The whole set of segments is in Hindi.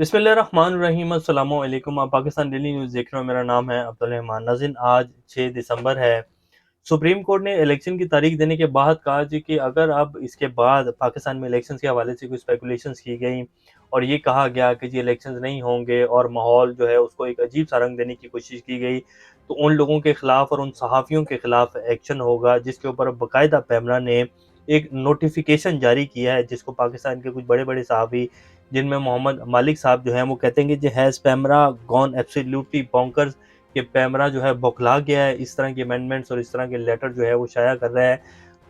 बिस्मिल्लाहिर्रहमानिर्रहीम अस्सलामु अलैकुम। आप पाकिस्तान डेली न्यूज़ देख रहे हो। मेरा नाम है अब्दुल रहमान नाज़रीन। आज 6 दिसंबर है। सुप्रीम कोर्ट ने इलेक्शन की तारीख देने के बाद कहा जी कि अगर अब इसके बाद पाकिस्तान में इलेक्शंस के हवाले से कुछ स्पेकुलेशंस की गई और ये कहा गया कि जी इलेक्शंस नहीं होंगे और माहौल जो है उसको एक अजीब सा रंग देने की कोशिश की गई, तो उन लोगों के खिलाफ और उन सहाफ़ियों के खिलाफ एक्शन होगा, जिसके ऊपर बाकायदा पैमरा ने एक नोटिफिकेशन जारी किया है, जिसको पाकिस्तान के कुछ बड़े बड़े सहाफ़ी जिनमें मोहम्मद मालिक साहब जो हैं वो कहते हैं कि जी has PEMRA gone absolutely bonkers, कि पैमरा जो है बौखला गया है, इस तरह के अमेंडमेंट्स और इस तरह के लेटर जो है वो शाया कर रहा है।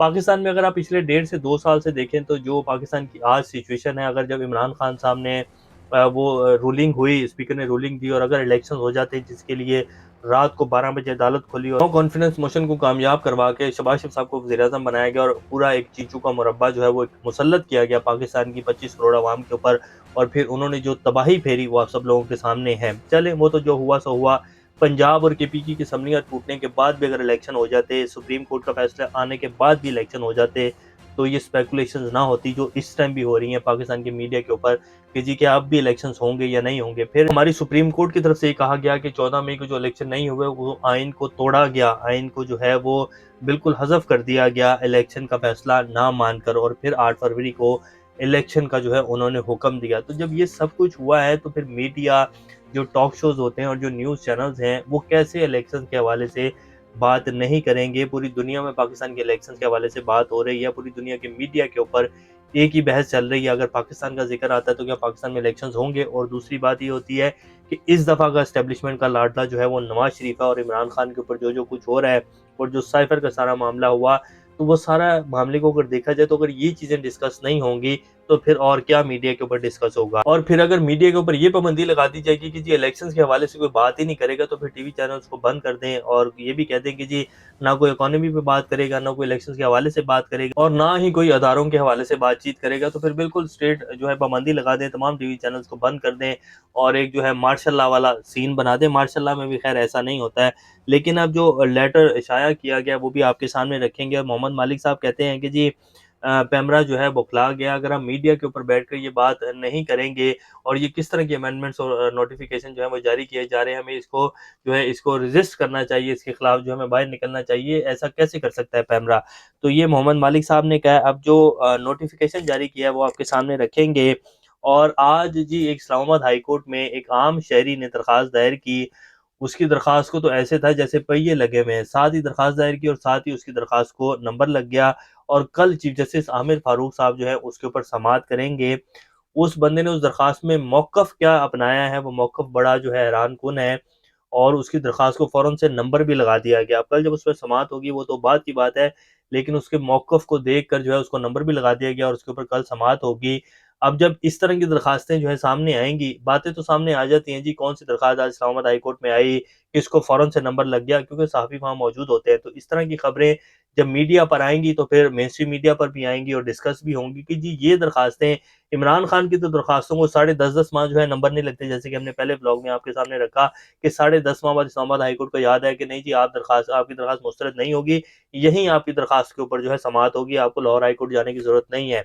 पाकिस्तान में अगर आप पिछले 1.5 से 2 साल से देखें तो जो पाकिस्तान की आज सिचुएशन है, अगर जब इमरान खान साहब ने वो रूलिंग हुई, स्पीकर ने रूलिंग दी और अगर इलेक्शन हो जाते जिसके लिए रात को 12 बजे अदालत खुली और नो कॉन्फिडेंस मोशन को कामयाब करवा के शहबाज शरीफ साहब को वज़ीर-ए-आज़म बनाया गया और पूरा एक चीचू का मुरब्बा जो है वो मुसल्लत किया गया पाकिस्तान की 25 करोड़ आवाम के ऊपर, और फिर उन्होंने जो तबाही फेरी वो आप सब लोगों के सामने है। चले वो तो जो हुआ सो हुआ। पंजाब और केपी की असम्बलियाँ टूटने के बाद भी अगर इलेक्शन हो जाते, सुप्रीम कोर्ट का फैसला आने के बाद भी इलेक्शन हो जाते, तो ये स्पेकुलेशंस ना होती जो इस टाइम भी हो रही हैं पाकिस्तान के मीडिया के ऊपर कि जी क्या अब भी इलेक्शंस होंगे या नहीं होंगे। फिर हमारी सुप्रीम कोर्ट की तरफ से ये कहा गया कि 14 मई को जो इलेक्शन नहीं हुए वो आइन को तोड़ा गया, आइन को जो है वो बिल्कुल हज़फ कर दिया गया इलेक्शन का फैसला ना मानकर, और फिर 8 फरवरी को इलेक्शन का जो है उन्होंने हुक्म दिया। तो जब ये सब कुछ हुआ है तो फिर मीडिया, जो टॉक शोज़ होते हैं और जो न्यूज़ चैनल्स हैं, वो कैसे इलेक्शन के हवाले से बात नहीं करेंगे। पूरी दुनिया में पाकिस्तान के इलेक्शन के हवाले से बात हो रही है, पूरी दुनिया के मीडिया के ऊपर एक ही बहस चल रही है। अगर पाकिस्तान का जिक्र आता है तो क्या पाकिस्तान में इलेक्शंस होंगे, और दूसरी बात ये होती है कि इस दफ़ा का एस्टेब्लिशमेंट का लाडला जो है वो नवाज शरीफ है, और इमरान खान के ऊपर जो जो कुछ हो रहा है और जो साइफर का सारा मामला हुआ, तो वो सारा मामले को अगर देखा जाए तो अगर ये चीज़ें डिस्कस नहीं होंगी तो फिर और क्या मीडिया के ऊपर डिस्कस होगा। और फिर अगर मीडिया के ऊपर ये पाबंदी लगा दी जाएगी कि जी इलेक्शंस के हवाले से कोई बात ही नहीं करेगा, तो फिर टीवी चैनल्स को बंद कर दें और ये भी कह दें कि जी ना कोई इकोनॉमी पे बात करेगा, ना कोई इलेक्शंस के हवाले से बात करेगा और ना ही कोई अदारों के हवाले से बातचीत करेगा, तो फिर बिल्कुल स्ट्रेट जो है पाबंदी लगा दें, तमाम टीवी चैनल्स को बंद कर दें और एक जो है मार्शल लॉ वाला सीन बना दें। मार्शल लॉ में भी खैर ऐसा नहीं होता है, लेकिन अब जो लेटर शाया किया गया वो भी आपके सामने रखेंगे। मोहम्मद मालिक साहब कहते हैं कि जी पैमरा जो है बौखला गया, अगर हम मीडिया के ऊपर बैठकर ये बात नहीं करेंगे और ये किस तरह की अमेंडमेंट्स और नोटिफिकेशन जो है वो जारी किए जा रहे हैं, हमें इसको जो है इसको रेजिस्ट करना चाहिए, इसके खिलाफ जो हमें बाहर निकलना चाहिए, ऐसा कैसे कर सकता है पैमरा। तो ये मोहम्मद मालिक साहब ने कहा। अब जो नोटिफिकेशन जारी किया है वो आपके सामने रखेंगे। और आज जी एक इस्लामाबाद हाई कोर्ट में एक आम शहरी ने दरख्वास्त दायर की। उसकी दरख्वास्त को तो ऐसे था जैसे पहिए लगे हुए हैं, साथ ही दरख्वास्त दायर की और साथ ही उसकी दरख्वास्त को नंबर लग गया। और कल चीफ जस्टिस आमिर फारूक साहब जो है उसके ऊपर समाअत करेंगे। उस बंदे ने उस दरख्वास्त में मौक़िफ़ क्या अपनाया है, वो मौक़िफ़ बड़ा जो है हैरानकुन है, और उसकी दरख्वास्त को फ़ौरन से नंबर भी लगा दिया गया। अब कल जब उस पे समाअत होगी वो तो बाद की बात है, लेकिन उसके मौक़िफ़ को देखकर जो है उसको नंबर भी लगा दिया गया और उसके ऊपर कल समाअत होगी। अब जब इस तरह की दरखास्तें जो है सामने आएँगी, बातें तो सामने आ जाती हैं जी कौन-सी दरखास्त आज इस्लामाबाद हाई कोर्ट में आई, किसको फ़ौरन से नंबर लग गया, क्योंकि सहाफ़ी वहाँ मौजूद होते हैं। तो इस तरह की खबरें जब मीडिया पर आएँगी तो फिर मेनस्ट्रीम मीडिया पर भी आएँगी और डिस्कस भी होंगी कि जी ये दरखास्तें, इमरान खान की तो दरखास्तों को साढ़े 10-10 माह जो है नंबर नहीं लगते, जैसे कि हमने पहले ब्लॉग में आपके सामने रखा कि साढ़े 10 माह बाद इस्लामाबाद हाई कोर्ट को याद है कि नहीं जी आपकी दरखास्त मुस्तरद नहीं होगी, यहीं आपकी दरखास्त के ऊपर जो है समाअत होगी, आपको लाहौर हाई कोर्ट जाने की ज़रूरत नहीं है।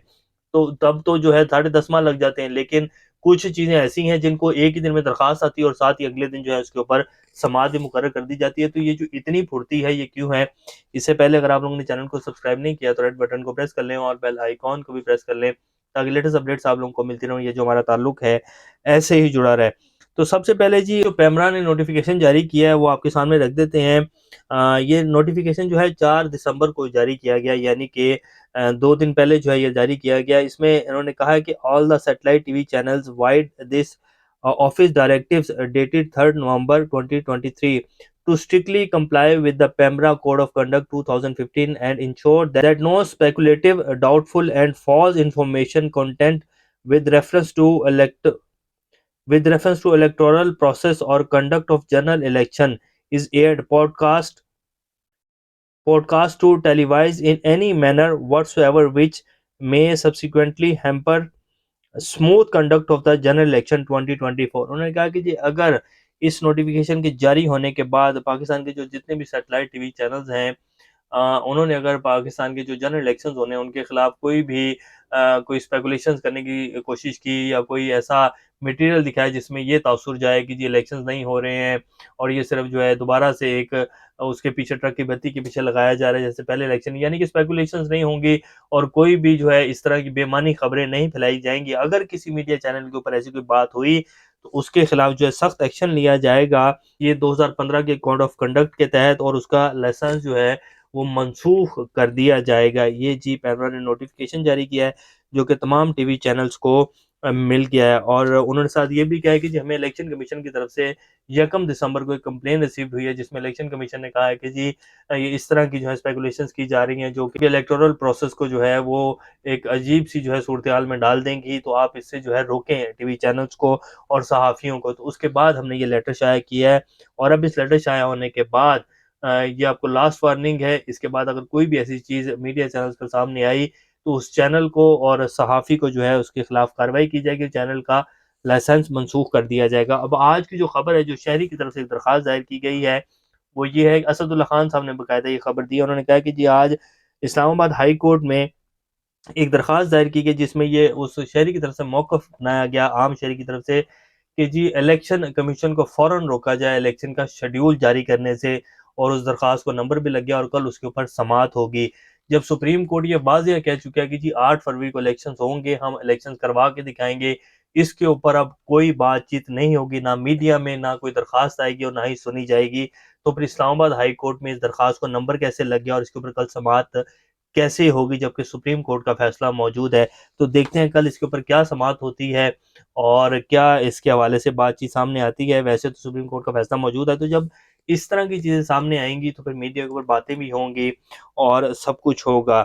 तो तब तो जो है साढ़े 10 माह लग जाते हैं, लेकिन कुछ चीज़ें ऐसी हैं जिनको एक ही दिन में दरखास्त आती है और साथ ही अगले दिन जो है उसके ऊपर समाअत भी मुकर्रर कर दी जाती है। तो ये जो इतनी फुर्ती है ये क्यों है? इससे पहले अगर आप लोगों ने चैनल को सब्सक्राइब नहीं किया तो रेड बटन को प्रेस कर लें और बेल आइकॉन को भी प्रेस कर लें, ताकि लेटेस्ट अपडेट्स आप लोगों को मिलती रहें, ये जो हमारा ताल्लुक है ऐसे ही जुड़ा रहे। तो सबसे पहले जी जो पैमरा ने नोटिफिकेशन जारी किया है वो आपके सामने रख देते हैं। ये नोटिफिकेशन जो है 4 दिसंबर को जारी किया गया, यानी कि 2 दिन पहले जो है ये जारी किया गया। इसमें इन्होंने कहा है कि all the satellite TV channels wide this office directives dated 3 November 2023 to strictly comply with the Pembra Code of Conduct 2015 and ensure that no speculative, doubtful, and false information content with reference to electoral process or conduct of general election is aired podcast to televise in any manner whatsoever which may subsequently hamper smooth conduct of the general election 2024। उन्होंने कहा कि जी अगर इस नोटिफिकेशन के जारी होने के बाद पाकिस्तान के जो जितने भी सैटेलाइट टीवी चैनल्स हैं उन्होंने अगर पाकिस्तान के जो जनरल इलेक्शंस होने हैं उनके खिलाफ कोई स्पेकुलेशंस करने की कोशिश की या कोई ऐसा मटेरियल दिखाया जिसमें ये तासुर जाए कि जी इलेक्शंस नहीं हो रहे हैं और ये सिर्फ जो है दोबारा से एक उसके पीछे ट्रक की बत्ती के पीछे लगाया जा रहा है जैसे पहले इलेक्शन, यानी कि स्पेकुलेशंस नहीं होंगी और कोई भी जो है इस तरह की बेमानी खबरें नहीं फैलाई जाएंगी। अगर किसी मीडिया चैनल के ऊपर ऐसी कोई बात हुई तो उसके खिलाफ जो है सख्त एक्शन लिया जाएगा। ये 2015 के कोड ऑफ कंडक्ट के तहत, और उसका लाइसेंस जो है वो मनसूख कर दिया जाएगा। ये जी पैमरा ने नोटिफिकेशन जारी किया है जो कि तमाम टीवी चैनल्स को मिल गया है। और उन्होंने साथ ये भी कहा है कि जी हमें इलेक्शन कमीशन की तरफ से 1 दिसंबर को एक कंप्लेन रिसीव हुई है जिसमें इलेक्शन कमीशन ने कहा है कि जी ये इस तरह की जो है स्पेकुलेशंस की जा रही हैं जो कि इलेक्टोरल प्रोसेस को जो है वो एक अजीब सी जो है सूरत-हाल में डाल देंगी, तो आप इससे जो है रोकें टीवी चैनल्स को और सहाफ़ियों को। तो उसके बाद हमने ये लेटर शाया किया है और अब इस लेटर शाया होने के बाद ये आपको लास्ट वार्निंग है। इसके बाद अगर कोई भी ऐसी चीज़ मीडिया चैनल्स पर सामने आई तो उस चैनल को और सहाफ़ी को जो है उसके खिलाफ कार्रवाई की जाएगी, चैनल का लाइसेंस मनसूख कर दिया जाएगा। अब आज की जो खबर है, जो शहरी की तरफ से एक दरख्वास्त दायर की गई है, वो ये है कि असदुल्ला खान साहब ने बाकायदा ये खबर दी है। उन्होंने कहा कि जी आज इस्लामाबाद हाई कोर्ट में एक दरख्वास्त दायर की गई जिसमें ये उस शहरी की तरफ से मौक़िफ़ अपनाया गया, आम शहरी की तरफ से, कि जी इलेक्शन कमीशन को फ़ौरन रोका जाए इलेक्शन का शेड्यूल जारी करने से, और उस दरख्वास्त को नंबर भी लग गया और कल उसके ऊपर समाअत होगी। जब सुप्रीम कोर्ट ये वाज़ेह कह चुका है कि जी 8 फरवरी को इलेक्शंस होंगे, हम इलेक्शंस करवा के दिखाएँगे, इसके ऊपर अब कोई बातचीत नहीं होगी, ना मीडिया में ना कोई दरख्वास्त आएगी और ना ही सुनी जाएगी। तो फिर इस्लामाबाद हाई कोर्ट में इस दरख्वास्त को नंबर कैसे लग गया और इसके ऊपर कल समाअत कैसे होगी जबकि सुप्रीम कोर्ट का फैसला मौजूद है। तो देखते हैं कल इसके ऊपर क्या समाअत होती है और क्या इसके हवाले से बातचीत सामने आती है। वैसे तो सुप्रीम कोर्ट का फैसला मौजूद है, तो जब इस तरह की चीज़ें सामने आएँगी तो फिर मीडिया के ऊपर बातें भी होंगी और सब कुछ होगा।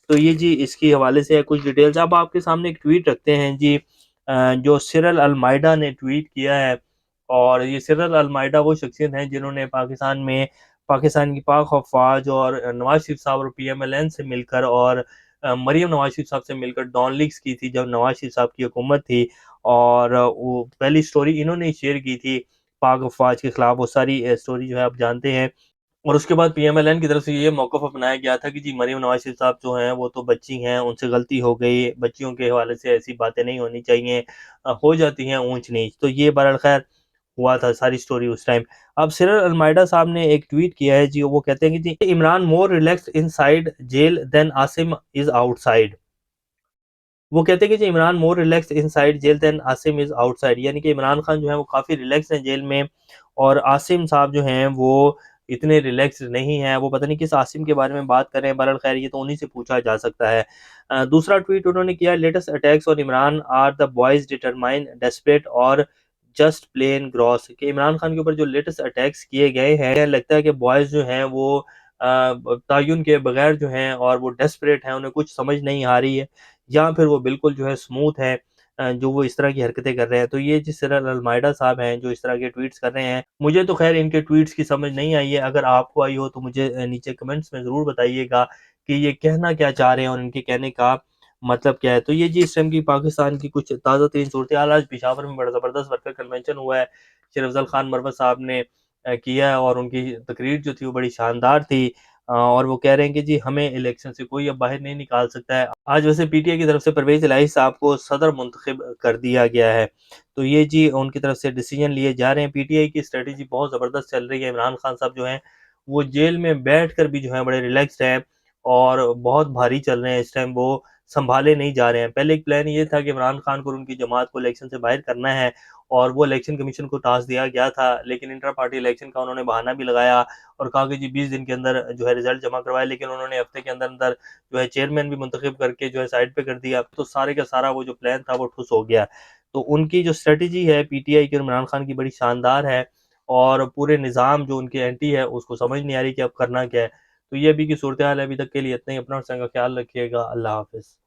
तो ये जी इसके हवाले से है कुछ डिटेल्स। अब आपके सामने एक ट्वीट रखते हैं जी, जो सिरल अल-माइदा ने ट्वीट किया है, और ये सिरल अल-माइदा वो शख्सियत हैं जिन्होंने पाकिस्तान की पाक अफ़वाज और नवाज़ शरीफ साहब और पीएमएलएन से मिलकर और मरीम नवाज़ शरीफ साहब से मिलकर डॉन लीक्स की थी जब नवाज़ शरीफ साहब की हुकूमत थी, और वो पहली स्टोरी इन्होंने ही शेयर की थी पाक अफ़वाज के खिलाफ। वो सारी स्टोरी जो है आप जानते हैं। और उसके बाद पीएमएलएन की तरफ से ये मौक़िफ़ अपनाया गया था कि जी मरीम नवाज़ शरीफ साहब जो हैं वो तो बच्ची हैं, उनसे गलती हो गई, बच्चियों के हवाले से ऐसी बातें नहीं होनी चाहिए, हो जाती हैं ऊँच-नीच। तो ये बहरहाल ख़ैर हुआ था सारी स्टोरी उस टाइम। अब सिरल अल-माइदा साहब ने एक ट्वीट किया है जी, वो कहते हैं कि जी Imran more relaxed inside jail then Asim is outside. वो कहते हैं कि जी Imran more relaxed inside jail then Asim is outside, यानी कि इमरान खान जो है वो काफ़ी रिलैक्स हैं जेल में और आसिम साहब जो हैं वो इतने रिलैक्स्ड नहीं हैं। वो पता नहीं किस आसिम के बारे में बात कर रहे हैं, बहरहाल ख़ैर ये तो उन्हीं से पूछा जा सकता है। दूसरा ट्वीट उन्होंने किया, latest attacks on Imran are the boys determine desperate और जस्ट प्लेन ग्रॉस, कि इमरान खान के ऊपर जो लेटेस्ट अटैक्स किए गए हैं, लगता है कि बॉयज़ जो हैं वो तय्युन के बगैर जो हैं और वो डेस्परेट हैं, उन्हें कुछ समझ नहीं आ रही है, या फिर वो बिल्कुल जो है स्मूथ है, जो वो इस तरह की हरकतें कर रहे हैं। तो ये जिस सिरल अल-माइदा साहब हैं जो इस तरह के ट्वीट्स कर रहे हैं, मुझे तो ख़ैर इनके ट्वीट्स की समझ नहीं आई है। अगर आपको आई हो तो मुझे नीचे कमेंट्स में ज़रूर बताइएगा कि ये कहना क्या चाह रहे हैं और इनके कहने का मतलब क्या है। तो ये जी इस टाइम की पाकिस्तान की कुछ ताज़ा तरीन सूरत-ए-हाल। आज पेशावर में बड़ा ज़बरदस्त वर्कर कन्वेंशन हुआ है। शेर अफ़ज़ल खान मरवत साहब ने किया है और उनकी तकरीर जो थी वो बड़ी शानदार थी। और वो कह रहे हैं कि जी हमें इलेक्शन से कोई अब बाहर नहीं निकाल सकता है। आज वैसे पीटीआई की तरफ से परवेज़ इलाही साहब को सदर मुंतखब कर दिया गया है। तो ये जी उनकी तरफ से डिसीजन लिए जा रहे हैं। पीटीआई की स्ट्रैटेजी बहुत ज़बरदस्त चल रही है। इमरान खान साहब जो हैं वो जेल में बैठकर भी जो है बड़े रिलैक्स्ड हैं और बहुत भारी चल रहे हैं इस टाइम, वो सँभाले नहीं जा रहे हैं। पहले एक प्लान ये था कि इमरान खान को और उनकी जमात को इलेक्शन से बाहर करना है और वो इलेक्शन कमीशन को टास्क दिया गया था, लेकिन इंटर पार्टी इलेक्शन का उन्होंने बहाना भी लगाया और कहा कि जी 20 दिन के अंदर जो है रिज़ल्ट जमा करवाएँ, लेकिन उन्होंने हफ्ते के अंदर-अंदर जो है चेयरमैन भी मुंतखब करके जो है साइड पे कर दिया। तो सारे का सारा वो जो प्लान था वो ठुस हो गया। तो उनकी जो स्ट्रैटेजी है पीटीआई की और इमरान खान की बड़ी शानदार है और पूरे निज़ाम जो उनके एंटी है उसको समझ नहीं आ रही कि अब करना क्या है। तो ये अभी की सूरत-ए-हाल है। अभी तक के लिए इतना ही। अपना और संग का ख्याल रखिएगा। अल्लाह हाफ़िज़।